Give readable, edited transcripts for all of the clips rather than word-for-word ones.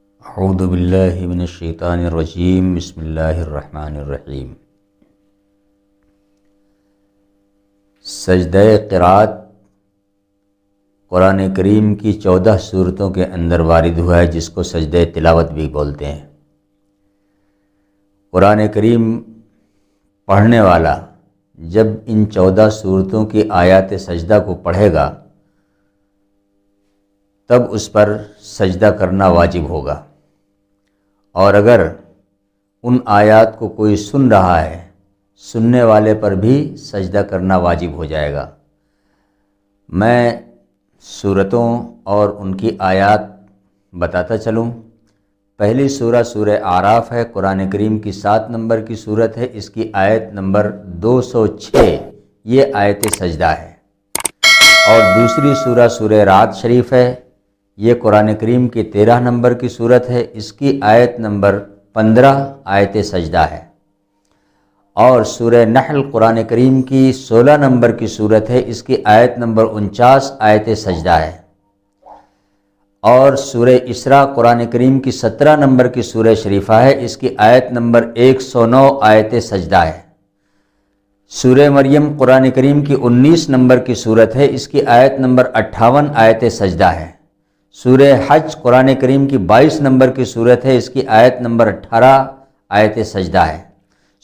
اعوذ باللہ من الشیطان الرجیم بسم اللہ الرحمن الرحیم۔ سجدہ قرات قرآن کریم کی 14 سورتوں کے اندر وارد ہوا ہے، جس کو سجدہ تلاوت بھی بولتے ہیں۔ قرآن کریم پڑھنے والا جب ان 14 سورتوں کی آیات سجدہ کو پڑھے گا تب اس پر سجدہ کرنا واجب ہوگا، اور اگر ان آیات کو کوئی سن رہا ہے، سننے والے پر بھی سجدہ کرنا واجب ہو جائے گا۔ میں سورتوں اور ان کی آیات بتاتا چلوں۔ پہلی سورہ اعراف ہے، قرآن کریم کی 7 نمبر کی سورت ہے، اس کی آیت نمبر 206 یہ آیت سجدہ ہے۔ اور دوسری سورہ رعد شریف ہے، یہ قرآن کریم کی 13 نمبر کی سورت ہے، اس کی آیت نمبر 15 آیت سجدہ ہے۔ اور سورہ نحل قرآن کریم کی 16 نمبر کی سورت ہے، اس کی آیت نمبر 49 آیت سجدہ ہے۔ اور سورہ اسراء قرآن کریم کی 17 نمبر کی سورہ شریفہ ہے، اس کی آیت نمبر 109 آیت سجدہ ہے۔ سورہ مریم قرآن کریم کی 19 نمبر کی سورت ہے، اس کی آیت نمبر 58 آیت سجدہ ہے۔ سورہ حج قرآن کریم کی 22 نمبر کی سورت ہے، اس کی آیت نمبر 18 آیت سجدہ ہے۔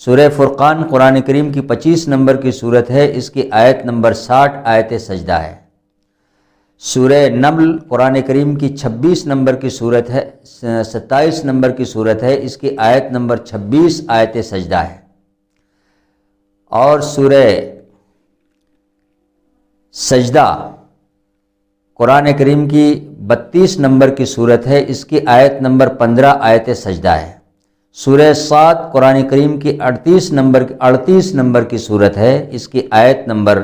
سورہ فرقان قرآن کریم کی 25 نمبر کی سورت ہے، اس کی آیت نمبر 60 آیت سجدہ ہے۔ سورہ نمل قرآن کریم کی 26 نمبر کی سورت ہے، 27 نمبر کی سورت ہے، اس کی آیت نمبر 26 آیت سجدہ ہے۔ اور سورہ سجدہ قرآن کریم کی 32 نمبر کی سورت ہے، اس کی آیت نمبر 15 آیت سجدہ ہے۔ سورہ صاد قرآن کریم کی 38 نمبر کی سورت ہے، اس کی آیت نمبر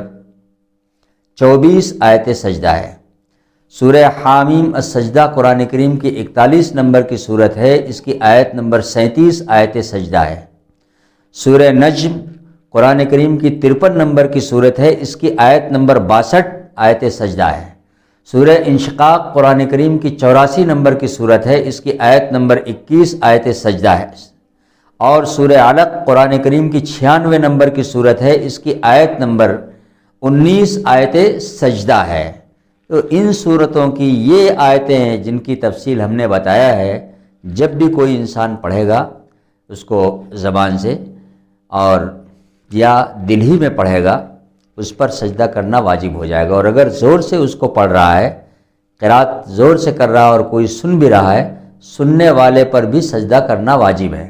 24 آیت سجدہ ہے۔ سورہ حامیم السجدہ قرآن کریم کی 41 نمبر کی سورت ہے، اس کی آیت نمبر 37 آیت سجدہ ہے۔ سورہ نجم قرآن کریم کی 53 نمبر کی سورت ہے، اس کی آیت نمبر 62 آیت سجدہ ہے۔ سورہ انشقاق قرآن کریم کی 84 نمبر کی سورت ہے، اس کی آیت نمبر 21 آیت سجدہ ہے۔ اور سورہ علق قرآن کریم کی 96 نمبر کی سورت ہے، اس کی آیت نمبر 19 آیت سجدہ ہے۔ تو ان سورتوں کی یہ آیتیں ہیں جن کی تفصیل ہم نے بتایا ہے، جب بھی کوئی انسان پڑھے گا اس کو زبان سے اور یا دل ہی میں پڑھے گا، اس پر سجدہ کرنا واجب ہو جائے گا۔ اور اگر زور سے اس کو پڑھ رہا ہے، قرات زور سے کر رہا ہے اور کوئی سن بھی رہا ہے، سننے والے پر بھی سجدہ کرنا واجب ہے۔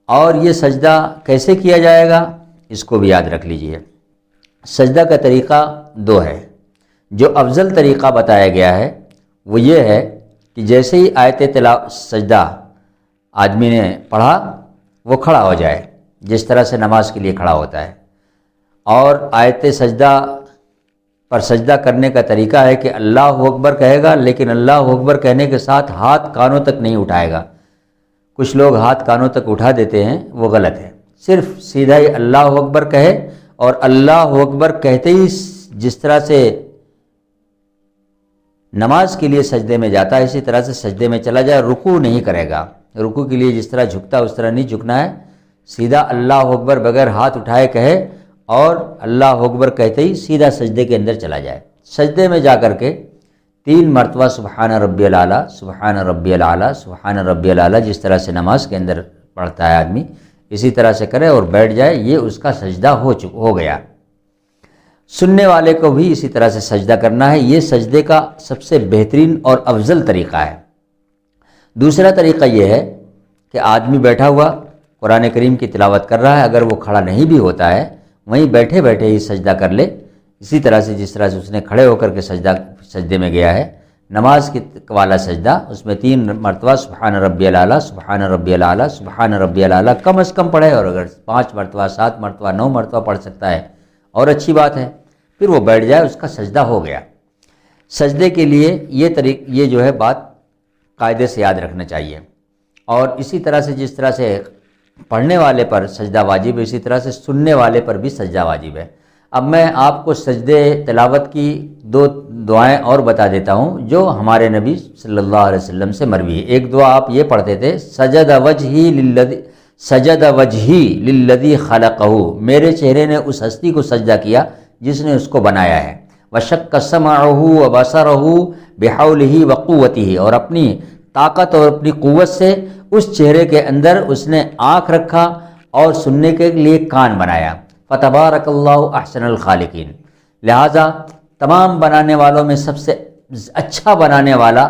اور یہ سجدہ کیسے کیا جائے گا اس کو بھی یاد رکھ لیجئے۔ سجدہ کا طریقہ 2 ہے۔ جو افضل طریقہ بتایا گیا ہے وہ یہ ہے کہ جیسے ہی آیت سجدہ آدمی نے پڑھا وہ کھڑا ہو جائے، جس طرح سے نماز کے لیے کھڑا ہوتا ہے۔ اور آیت سجدہ پر سجدہ کرنے کا طریقہ ہے کہ اللہ اکبر کہے گا، لیکن اللہ اکبر کہنے کے ساتھ ہاتھ کانوں تک نہیں اٹھائے گا۔ کچھ لوگ ہاتھ کانوں تک اٹھا دیتے ہیں، وہ غلط ہے۔ صرف سیدھا ہی اللہ اکبر کہے، اور اللہ اکبر کہتے ہی جس طرح سے نماز کے لیے سجدے میں جاتا ہے اسی طرح سے سجدے میں چلا جائے، رکوع نہیں کرے گا۔ رکوع کے لیے جس طرح جھکتا اس طرح نہیں جھکنا ہے، سیدھا اللہ اکبر بغیر ہاتھ اٹھائے کہے، اور اللہ اکبر کہتے ہی سیدھا سجدے کے اندر چلا جائے۔ سجدے میں جا کر کے 3 مرتبہ سبحان ربی الاعلیٰ، سبحان ربی الاعلیٰ، سبحان ربی الاعلیٰ، جس طرح سے نماز کے اندر پڑھتا ہے آدمی، اسی طرح سے کرے اور بیٹھ جائے، یہ اس کا سجدہ ہو گیا۔ سننے والے کو بھی اسی طرح سے سجدہ کرنا ہے۔ یہ سجدے کا سب سے بہترین اور افضل طریقہ ہے۔ دوسرا طریقہ یہ ہے کہ آدمی بیٹھا ہوا قرآن کریم کی تلاوت کر رہا ہے، اگر وہ کھڑا نہیں بھی ہوتا ہے وہیں بیٹھے بیٹھے ہی سجدہ کر لے، اسی طرح سے جس طرح سے اس نے کھڑے ہو کر کے سجدے میں گیا ہے۔ نماز کی والا سجدہ، اس میں 3 مرتبہ سبحان ربی الاعلیٰ، سبحان ربی الاعلیٰ، سبحان ربی الاعلیٰ کم از کم پڑھے، اور اگر 5 مرتبہ 7 مرتبہ 9 مرتبہ پڑھ سکتا ہے اور اچھی بات ہے، پھر وہ بیٹھ جائے، اس کا سجدہ ہو گیا۔ سجدے کے لیے یہ جو ہے بات قاعدے سے یاد رکھنا چاہیے۔ اور اسی طرح سے جس طرح سے پڑھنے والے پر سجدہ واجب ہے، اسی طرح سے سننے والے پر بھی سجدہ واجب ہے۔ اب میں آپ کو سجدے تلاوت کی 2 دعائیں اور بتا دیتا ہوں جو ہمارے نبی صلی اللہ علیہ وسلم سے مروی ہے۔ ایک دعا آپ یہ پڑھتے تھے، سجد وجہی للذی خلقہ، میرے چہرے نے اس ہستی کو سجدہ کیا جس نے اس کو بنایا ہے، وشق سمعہ وبصرہ بحولہ وقوتہ، اور اپنی طاقت اور اپنی قوت سے اس چہرے کے اندر اس نے آنکھ رکھا اور سننے کے لیے کان بنایا۔ فتبارک اللہ احسن الخالقین، لہذا تمام بنانے والوں میں سب سے اچھا بنانے والا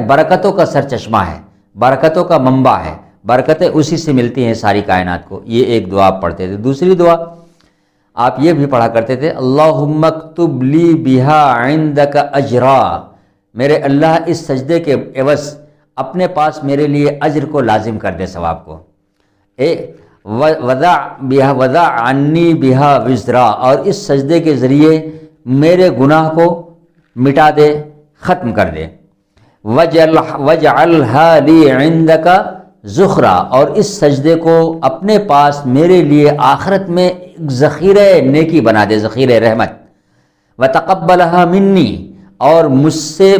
برکتوں کا سرچشمہ ہے، برکتوں کا منبع ہے، برکتیں اسی سے ملتی ہیں ساری کائنات کو۔ یہ ایک دعا آپ پڑھتے تھے۔ دوسری دعا آپ یہ بھی پڑھا کرتے تھے، اللہم اکتب لی بہا عندک اجرا، میرے اللہ اس سجدے کے عوض اپنے پاس میرے لیے اجر کو لازم کر دے، ثواب کو۔ وضع عنی بہا وزرا، اور اس سجدے کے ذریعے میرے گناہ کو مٹا دے، ختم کر دے۔ وجعلھا لی عندک ذخرا، اور اس سجدے کو اپنے پاس میرے لیے آخرت میں ذخیرہ نیکی بنا دے، ذخیرہ رحمت۔ وتقبلھا منی، اور مجھ سے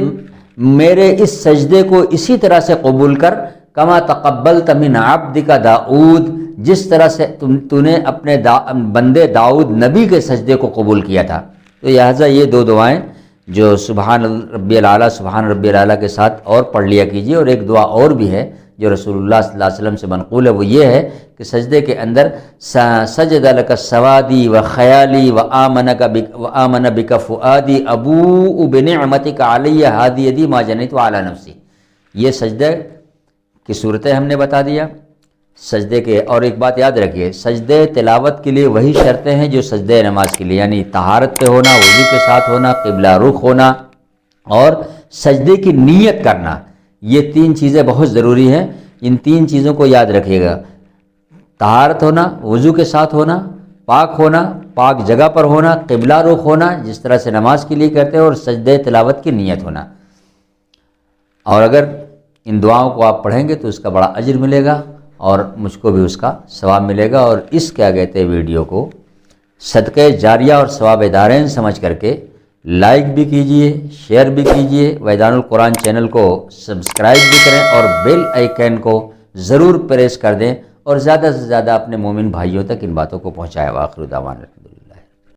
میرے اس سجدے کو اسی طرح سے قبول کر، کما تقبلت من عبدک داؤد، جس طرح سے تو نے اپنے بندے داؤد نبی کے سجدے کو قبول کیا تھا۔ تو لہٰذا یہ 2 دعائیں جو سبحان ربی الاعلیٰ، سبحان ربی الاعلیٰ کے ساتھ اور پڑھ لیا کیجیے۔ اور ایک دعا اور بھی ہے جو رسول اللہ صلی اللہ علیہ وسلم سے منقول ہے، وہ یہ ہے کہ سجدے کے اندر سجد لک سوادی و خیالی و آمن بک فؤادی ابوء بنعمتک علی ہادی یدی ما جنیت علی نفسی۔ یہ سجدے کی صورتیں ہم نے بتا دیا سجدے کے۔ اور ایک بات یاد رکھیے، سجدے تلاوت کے لیے وہی شرطیں ہیں جو سجدے نماز کے لیے، یعنی طہارت پہ ہونا، وضو کے ساتھ ہونا، قبلہ رخ ہونا، اور سجدے کی نیت کرنا۔ یہ 3 چیزیں بہت ضروری ہیں، ان 3 چیزوں کو یاد رکھیے گا۔ طہارت ہونا، وضو کے ساتھ ہونا، پاک ہونا، پاک جگہ پر ہونا، قبلہ رخ ہونا جس طرح سے نماز کے لیے کرتے ہیں، اور سجدے تلاوت کی نیت ہونا۔ اور اگر ان دعاؤں کو آپ پڑھیں گے تو اس کا بڑا اجر ملے گا، اور مجھ کو بھی اس کا ثواب ملے گا۔ اور اس کیا کہتے ہیں ویڈیو کو صدقہ جاریہ اور ثواب دارین سمجھ کر کے لائک بھی کیجئے، شیئر بھی کیجئے، وحدان القرآن چینل کو سبسکرائب بھی کریں، اور بیل آئیکن کو ضرور پریس کر دیں، اور زیادہ سے زیادہ اپنے مومن بھائیوں تک ان باتوں کو پہنچائیں۔ وآخر دعوانا